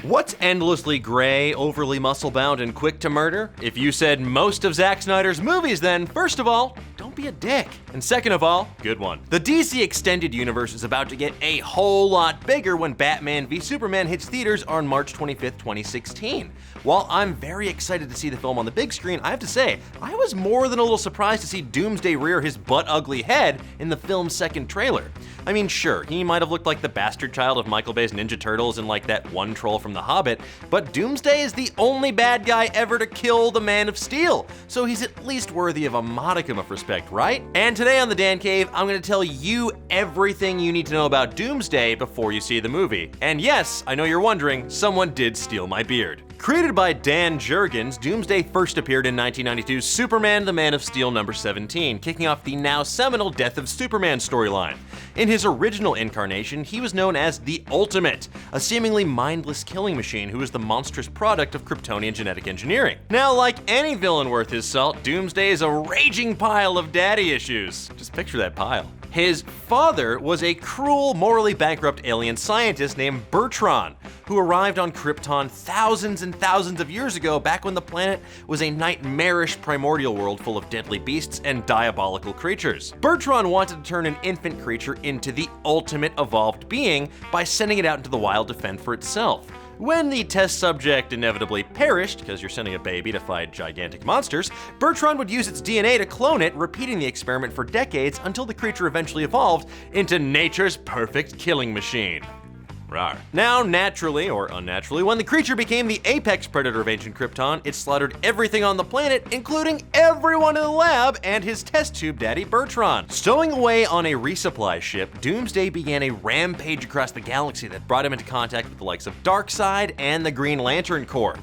What's endlessly gray, overly muscle-bound, and quick to murder? If you said most of Zack Snyder's movies, then first of all, don't be a dick. And second of all, good one. The DC Extended Universe is about to get a whole lot bigger when Batman v Superman hits theaters on March 25th, 2016. While I'm very excited to see the film on the big screen, I have to say, I was more than a little surprised to see Doomsday rear his butt-ugly head in the film's second trailer. I mean, sure, he might have looked like the bastard child of Michael Bay's Ninja Turtles and like that one troll from The Hobbit, but Doomsday is the only bad guy ever to kill the Man of Steel, so he's at least worthy of a modicum of respect, right? And today on the Dan Cave, I'm gonna tell you everything you need to know about Doomsday before you see the movie. And yes, I know you're wondering, someone did steal my beard. Created by Dan Jurgens, Doomsday first appeared in 1992's Superman the Man of Steel number 17, kicking off the now seminal Death of Superman storyline. In his original incarnation, he was known as the Ultimate, a seemingly mindless killing machine who was the monstrous product of Kryptonian genetic engineering. Now, like any villain worth his salt, Doomsday is a raging pile of daddy issues. Just picture that pile. His father was a cruel, morally bankrupt alien scientist named Bertrand, who arrived on Krypton thousands and thousands of years ago, back when the planet was a nightmarish primordial world full of deadly beasts and diabolical creatures. Bertrand wanted to turn an infant creature into the ultimate evolved being by sending it out into the wild to fend for itself. When the test subject inevitably perished, because you're sending a baby to fight gigantic monsters, Bertrand would use its DNA to clone it, repeating the experiment for decades until the creature eventually evolved into nature's perfect killing machine. Rawr. Now, naturally or unnaturally, when the creature became the apex predator of ancient Krypton, it slaughtered everything on the planet, including everyone in the lab and his test tube daddy Bertrand. Stowing away on a resupply ship, Doomsday began a rampage across the galaxy that brought him into contact with the likes of Darkseid and the Green Lantern Corps.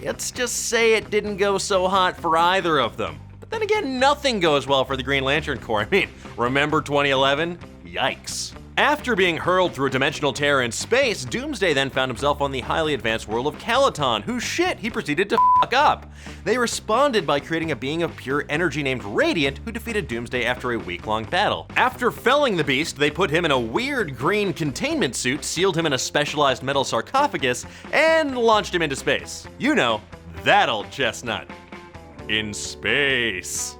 Let's just say it didn't go so hot for either of them. But then again, nothing goes well for the Green Lantern Corps. I mean, remember 2011? Yikes. After being hurled through a dimensional tear in space, Doomsday then found himself on the highly advanced world of Calaton, whose shit he proceeded to fuck up. They responded by creating a being of pure energy named Radiant, who defeated Doomsday after a week-long battle. After felling the beast, they put him in a weird green containment suit, sealed him in a specialized metal sarcophagus, and launched him into space. You know, that old chestnut. In space.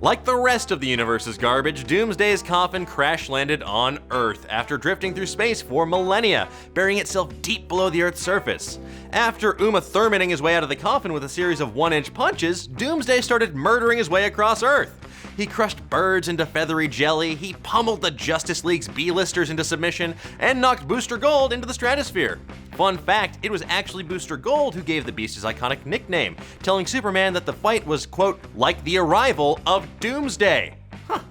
Like the rest of the universe's garbage, Doomsday's coffin crash-landed on Earth after drifting through space for millennia, burying itself deep below the Earth's surface. After Uma Thurmaning his way out of the coffin with a series of one-inch punches, Doomsday started murdering his way across Earth. He crushed birds into feathery jelly, he pummeled the Justice League's B-listers into submission, and knocked Booster Gold into the stratosphere. Fun fact, it was actually Booster Gold who gave the Beast his iconic nickname, telling Superman that the fight was, quote, like the arrival of Doomsday.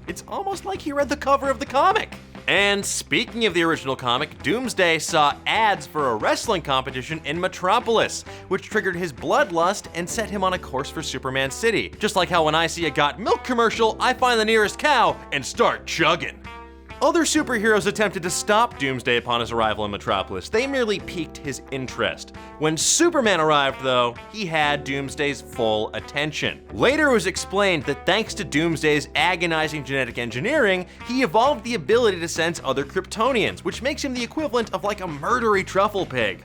It's almost like he read the cover of the comic. And speaking of the original comic, Doomsday saw ads for a wrestling competition in Metropolis, which triggered his bloodlust and set him on a course for Superman City. Just like how when I see a Got Milk commercial, I find the nearest cow and start chugging. Other superheroes attempted to stop Doomsday upon his arrival in Metropolis. They merely piqued his interest. When Superman arrived, though, he had Doomsday's full attention. Later it was explained that thanks to Doomsday's agonizing genetic engineering, he evolved the ability to sense other Kryptonians, which makes him the equivalent of like a murdery truffle pig.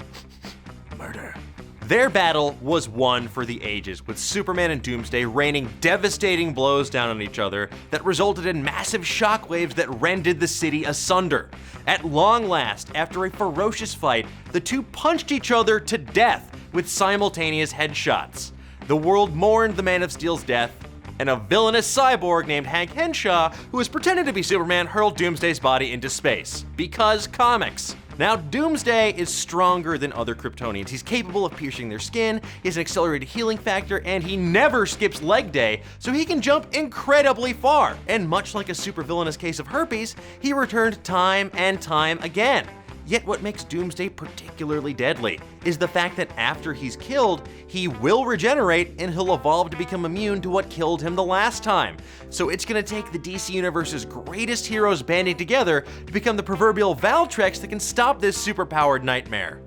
Murder. Their battle was one for the ages, with Superman and Doomsday raining devastating blows down on each other that resulted in massive shockwaves that rended the city asunder. At long last, after a ferocious fight, the two punched each other to death with simultaneous headshots. The world mourned the Man of Steel's death, and a villainous cyborg named Hank Henshaw, who was pretending to be Superman, hurled Doomsday's body into space. Because comics. Now, Doomsday is stronger than other Kryptonians. He's capable of piercing their skin, he has an accelerated healing factor, and he never skips leg day, so he can jump incredibly far. And much like a supervillainous case of herpes, he returned time and time again. Yet what makes Doomsday particularly deadly is the fact that after he's killed, he will regenerate and he'll evolve to become immune to what killed him the last time. So it's gonna take the DC Universe's greatest heroes banding together to become the proverbial Valtrex that can stop this superpowered nightmare.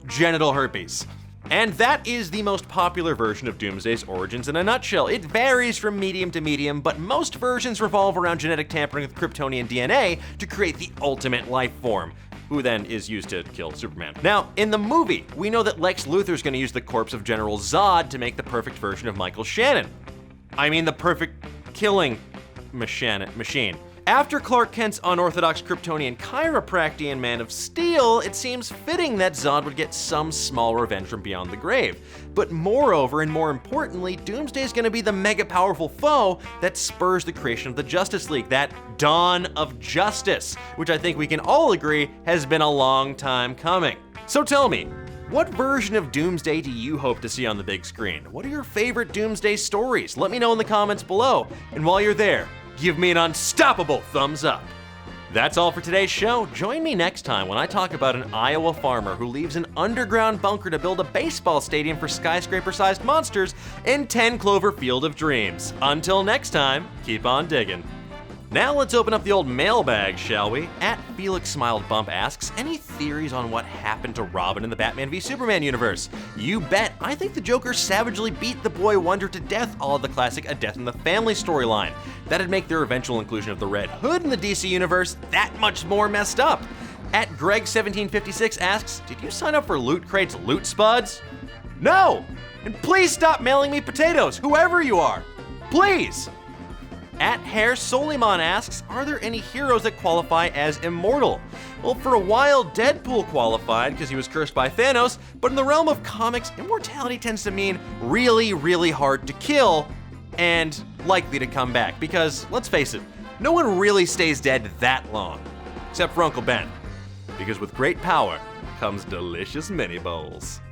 Genital herpes. And that is the most popular version of Doomsday's origins in a nutshell. It varies from medium to medium, but most versions revolve around genetic tampering with Kryptonian DNA to create the ultimate life form. who then is used to kill Superman. Now, in the movie, we know that Lex Luthor's gonna use the corpse of General Zod to make the perfect version of Michael Shannon. I mean the perfect killing machine. After Clark Kent's unorthodox Kryptonian chiropractic in Man of Steel, it seems fitting that Zod would get some small revenge from beyond the grave. But moreover, and more importantly, Doomsday is going to be the mega powerful foe that spurs the creation of the Justice League, that dawn of justice, which I think we can all agree has been a long time coming. So tell me, what version of Doomsday do you hope to see on the big screen? What are your favorite Doomsday stories? Let me know in the comments below. And while you're there, give me an unstoppable thumbs up. That's all for today's show. Join me next time when I talk about an Iowa farmer who leaves an underground bunker to build a baseball stadium for skyscraper-sized monsters in 10 Clover Field of Dreams. Until next time, keep on digging. Now let's open up the old mailbag, shall we? At Felix Smiled Bump asks, any theories on what happened to Robin in the Batman v Superman universe? You bet. I think the Joker savagely beat the Boy Wonder to death, all of the classic A Death in the Family storyline. That'd make their eventual inclusion of the Red Hood in the DC universe that much more messed up. At Greg1756 asks, did you sign up for Loot Crate's Loot Spuds? No! And please stop mailing me potatoes, whoever you are. Please! At Herr Soliman asks, are there any heroes that qualify as immortal? Well, for a while, Deadpool qualified because he was cursed by Thanos, but in the realm of comics, immortality tends to mean really, really hard to kill and likely to come back. Because, let's face it, no one really stays dead that long, except for Uncle Ben. Because with great power comes delicious mini bowls.